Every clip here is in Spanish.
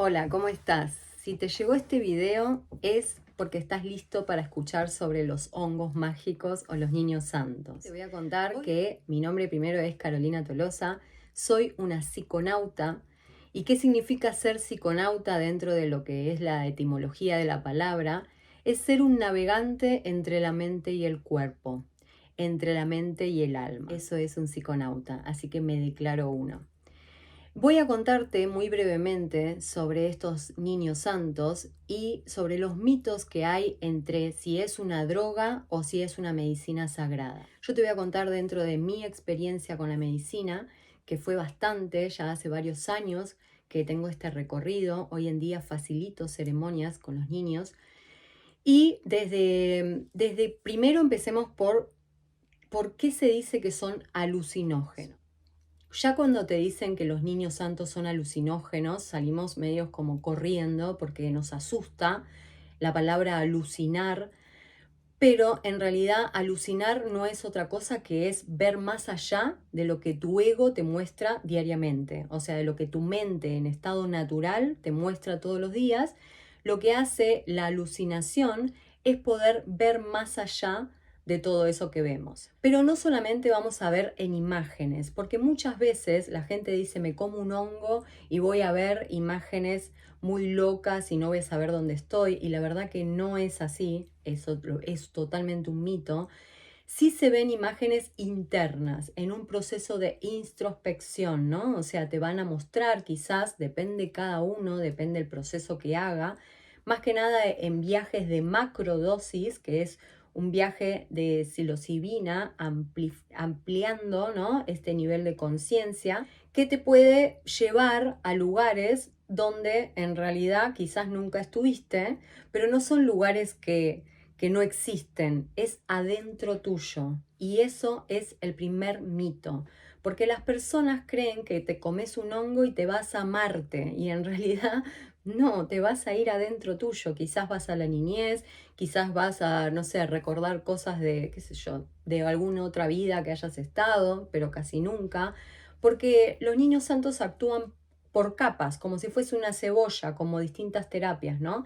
Hola, ¿cómo estás? Si te llegó este video es porque estás listo para escuchar sobre los hongos mágicos o los niños santos. Te voy a contar que mi nombre primero es Carolina Tolosa, soy una psiconauta. ¿Y qué significa ser psiconauta dentro de lo que es la etimología de la palabra? Es ser un navegante entre la mente y el cuerpo, entre la mente y el alma. Eso es un psiconauta, así que me declaro uno. Voy a contarte muy brevemente sobre estos niños santos y sobre los mitos que hay entre si es una droga o si es una medicina sagrada. Yo te voy a contar dentro de mi experiencia con la medicina, que fue bastante, ya hace varios años que tengo este recorrido. Hoy en día facilito ceremonias con los niños. Y desde primero empecemos por qué se dice que son alucinógenos. Ya cuando te dicen que los niños santos son alucinógenos, salimos medios como corriendo porque nos asusta la palabra alucinar, pero en realidad alucinar no es otra cosa que es ver más allá de lo que tu ego te muestra diariamente, o sea, de lo que tu mente en estado natural te muestra todos los días. Lo que hace la alucinación es poder ver más allá de todo eso que vemos. Pero no solamente vamos a ver en imágenes, porque muchas veces la gente dice me como un hongo y voy a ver imágenes muy locas y no voy a saber dónde estoy, y la verdad que no es así, eso es totalmente un mito. Sí se ven imágenes internas en un proceso de introspección, ¿no? O sea, te van a mostrar quizás, depende cada uno, depende del proceso que haga, más que nada en viajes de macrodosis, que es un viaje de psilocibina ampliando, ¿no?, este nivel de conciencia que te puede llevar a lugares donde en realidad quizás nunca estuviste, pero no son lugares que no existen, es adentro tuyo. Y eso es el primer mito, porque las personas creen que te comes un hongo y te vas a Marte, y en realidad no, te vas a ir adentro tuyo. Quizás vas a la niñez, quizás vas a, no sé, recordar cosas de, qué sé yo, de alguna otra vida que hayas estado, pero casi nunca, porque los niños santos actúan por capas, como si fuese una cebolla, como distintas terapias, ¿no?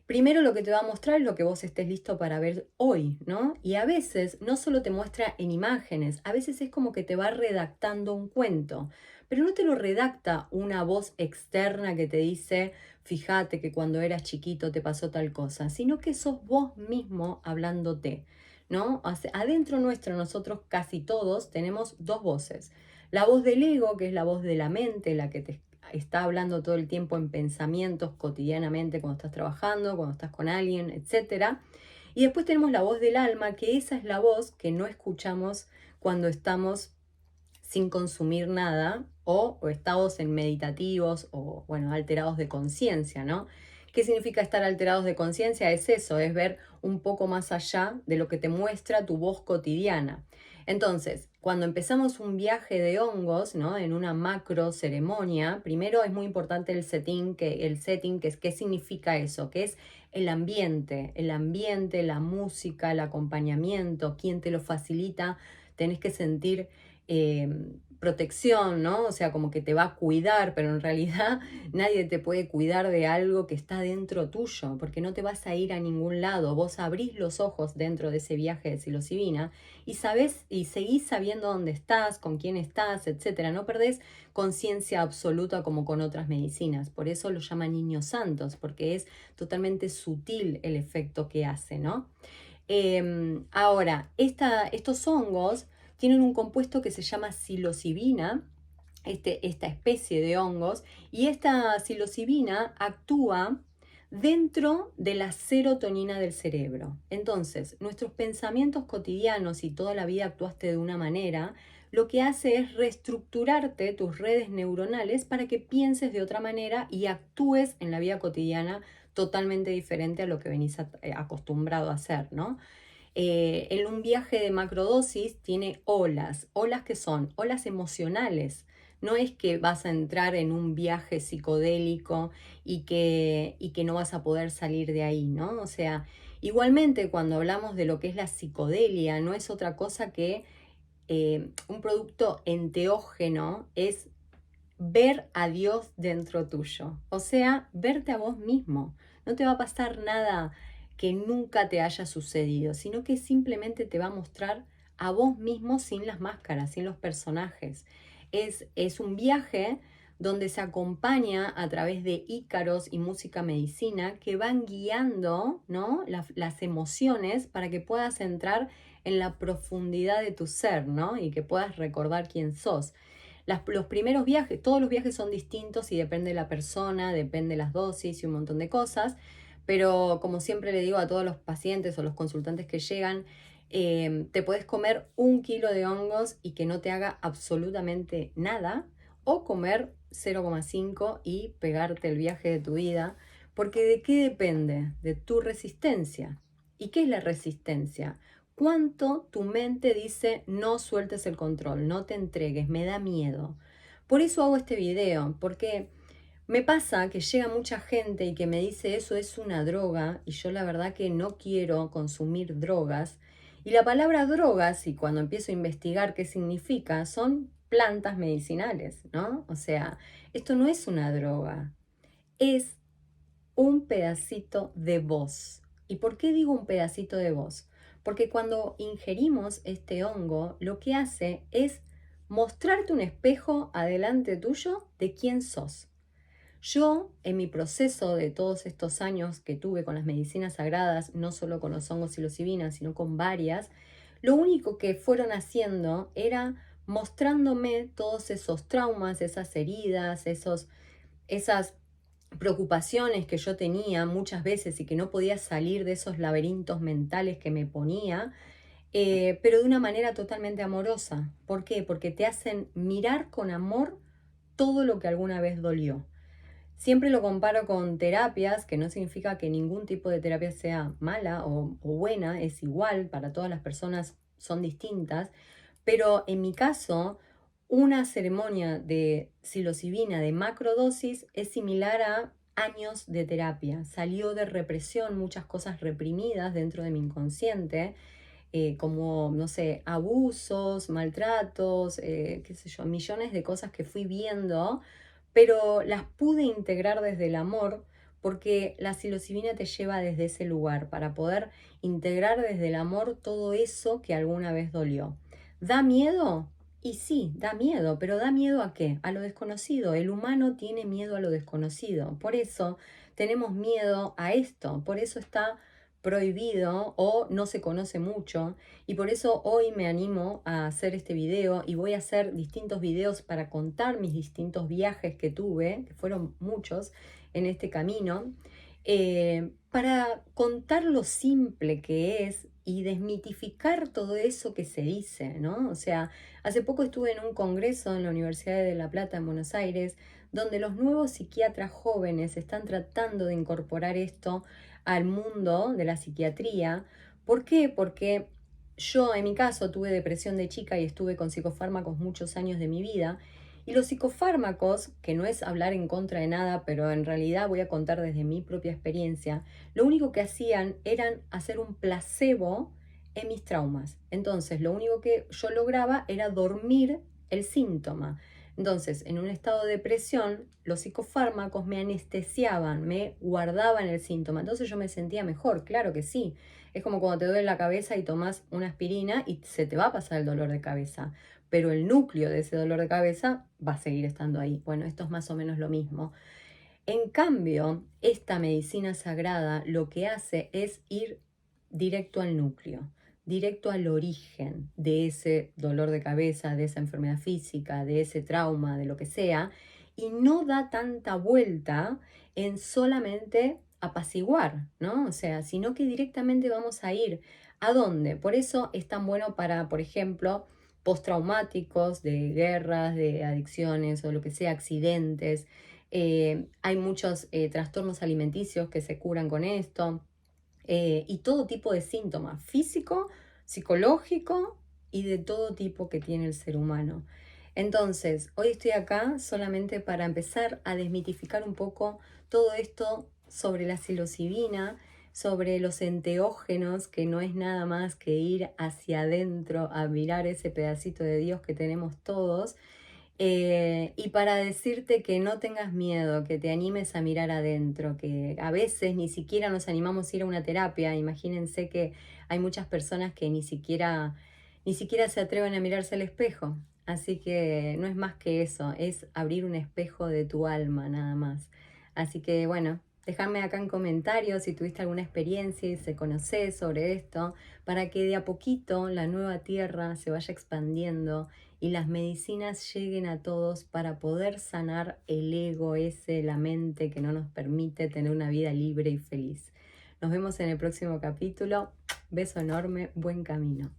Primero lo que te va a mostrar es lo que vos estés listo para ver hoy, ¿no? Y a veces no solo te muestra en imágenes, a veces es como que te va redactando un cuento, pero no te lo redacta una voz externa que te dice, fíjate que cuando eras chiquito te pasó tal cosa, sino que sos vos mismo hablándote, ¿no? Adentro nuestro, nosotros casi todos tenemos dos voces. La voz del ego, que es la voz de la mente, la que te está hablando todo el tiempo en pensamientos cotidianamente cuando estás trabajando, cuando estás con alguien, etcétera. Y después tenemos la voz del alma, que esa es la voz que no escuchamos cuando estamos sin consumir nada o estados en meditativos o, bueno, alterados de conciencia, ¿no? ¿Qué significa estar alterados de conciencia? Es eso, es ver un poco más allá de lo que te muestra tu voz cotidiana. Entonces, cuando empezamos un viaje de hongos, ¿no?, en una macro ceremonia, primero es muy importante el setting, que es qué significa eso, que es el ambiente, la música, el acompañamiento, quién te lo facilita. Tenés que sentir eh, protección, ¿no? O sea, como que te va a cuidar, pero en realidad nadie te puede cuidar de algo que está dentro tuyo, porque no te vas a ir a ningún lado. Vos abrís los ojos dentro de ese viaje de psilocibina y sabés y seguís sabiendo dónde estás, con quién estás, etcétera. No perdés conciencia absoluta como con otras medicinas. Por eso lo llaman niños santos, porque es totalmente sutil el efecto que hace, ¿no? Ahora, estos hongos tienen un compuesto que se llama psilocibina, esta especie de hongos, y esta psilocibina actúa dentro de la serotonina del cerebro. Entonces, nuestros pensamientos cotidianos, y toda la vida actuaste de una manera, lo que hace es reestructurarte tus redes neuronales para que pienses de otra manera y actúes en la vida cotidiana totalmente diferente a lo que venís acostumbrado a hacer, ¿no? En un viaje de macrodosis tiene olas. ¿Olas que son? Olas emocionales. No es que vas a entrar en un viaje psicodélico y que no vas a poder salir de ahí, ¿no? O sea, igualmente cuando hablamos de lo que es la psicodelia, no es otra cosa que un producto enteógeno, es ver a Dios dentro tuyo, o sea, verte a vos mismo. No te va a pasar nada que nunca te haya sucedido, sino que simplemente te va a mostrar a vos mismo sin las máscaras, sin los personajes. Es un viaje donde se acompaña a través de ícaros y música medicina que van guiando, ¿no?, las emociones para que puedas entrar en la profundidad de tu ser, ¿no?, y que puedas recordar quién sos. Los primeros viajes, todos los viajes son distintos y depende de la persona, depende de las dosis y un montón de cosas, pero como siempre le digo a todos los pacientes o los consultantes que llegan, te puedes comer 1 kilo de hongos y que no te haga absolutamente nada, o comer 0,5 y pegarte el viaje de tu vida, porque ¿de qué depende? De tu resistencia. ¿Y qué es la resistencia? Cuánto tu mente dice no sueltes el control, no te entregues, me da miedo. Por eso hago este video, porque me pasa que llega mucha gente y que me dice eso es una droga y yo la verdad que no quiero consumir drogas. Y la palabra drogas, y cuando empiezo a investigar qué significa, son plantas medicinales, ¿no? O sea, esto no es una droga, es un pedacito de vos. ¿Y por qué digo un pedacito de vos? Porque cuando ingerimos este hongo, lo que hace es mostrarte un espejo adelante tuyo de quién sos. Yo, en mi proceso de todos estos años que tuve con las medicinas sagradas, no solo con los hongos psilocibinas, sino con varias, lo único que fueron haciendo era mostrándome todos esos traumas, esas heridas, esas preocupaciones que yo tenía muchas veces y que no podía salir de esos laberintos mentales que me ponía, pero de una manera totalmente amorosa. ¿Por qué? Porque te hacen mirar con amor todo lo que alguna vez dolió. Siempre lo comparo con terapias, que no significa que ningún tipo de terapia sea mala o buena, es igual, para todas las personas son distintas, pero en mi caso, una ceremonia de psilocibina de macrodosis es similar a años de terapia. Salió de represión muchas cosas reprimidas dentro de mi inconsciente, como, no sé, abusos, maltratos, qué sé yo, millones de cosas que fui viendo, pero las pude integrar desde el amor, porque la psilocibina te lleva desde ese lugar para poder integrar desde el amor todo eso que alguna vez dolió. ¿Da miedo? Y sí, da miedo, pero ¿da miedo a qué? A lo desconocido. El humano tiene miedo a lo desconocido. Por eso tenemos miedo a esto. Por eso está prohibido o no se conoce mucho, y por eso hoy me animo a hacer este video y voy a hacer distintos videos para contar mis distintos viajes que tuve, que fueron muchos en este camino, para contar lo simple que es y desmitificar todo eso que se dice, ¿no? O sea, hace poco estuve en un congreso en la Universidad de La Plata en Buenos Aires, donde los nuevos psiquiatras jóvenes están tratando de incorporar esto al mundo de la psiquiatría. ¿Por qué? Porque yo en mi caso tuve depresión de chica y estuve con psicofármacos muchos años de mi vida. Y los psicofármacos, que no es hablar en contra de nada, pero en realidad voy a contar desde mi propia experiencia, lo único que hacían eran hacer un placebo en mis traumas. Entonces, lo único que yo lograba era dormir el síntoma. Entonces, en un estado de depresión, los psicofármacos me anestesiaban, me guardaban el síntoma. Entonces yo me sentía mejor, claro que sí. Es como cuando te duele la cabeza y tomas una aspirina y se te va a pasar el dolor de cabeza, pero el núcleo de ese dolor de cabeza va a seguir estando ahí. Bueno, esto es más o menos lo mismo. En cambio, esta medicina sagrada lo que hace es ir directo al núcleo, directo al origen de ese dolor de cabeza, de esa enfermedad física, de ese trauma, de lo que sea, y no da tanta vuelta en solamente apaciguar, ¿no? O sea, sino que directamente vamos a ir a dónde. Por eso es tan bueno para, por ejemplo, postraumáticos de guerras, de adicciones o lo que sea, accidentes. Hay muchos trastornos alimenticios que se curan con esto, y todo tipo de síntomas, físico, psicológico y de todo tipo que tiene el ser humano. Entonces, hoy estoy acá solamente para empezar a desmitificar un poco todo esto sobre la psilocibina, sobre los enteógenos, que no es nada más que ir hacia adentro a mirar ese pedacito de Dios que tenemos todos, Y para decirte que no tengas miedo, que te animes a mirar adentro, que a veces ni siquiera nos animamos a ir a una terapia. Imagínense que hay muchas personas que ni siquiera se atreven a mirarse al espejo. Así que no es más que eso, es abrir un espejo de tu alma nada más. Así que bueno, dejadme acá en comentarios si tuviste alguna experiencia y se conocés sobre esto, para que de a poquito la nueva tierra se vaya expandiendo y las medicinas lleguen a todos para poder sanar el ego ese, la mente que no nos permite tener una vida libre y feliz. Nos vemos en el próximo capítulo. Beso enorme, buen camino.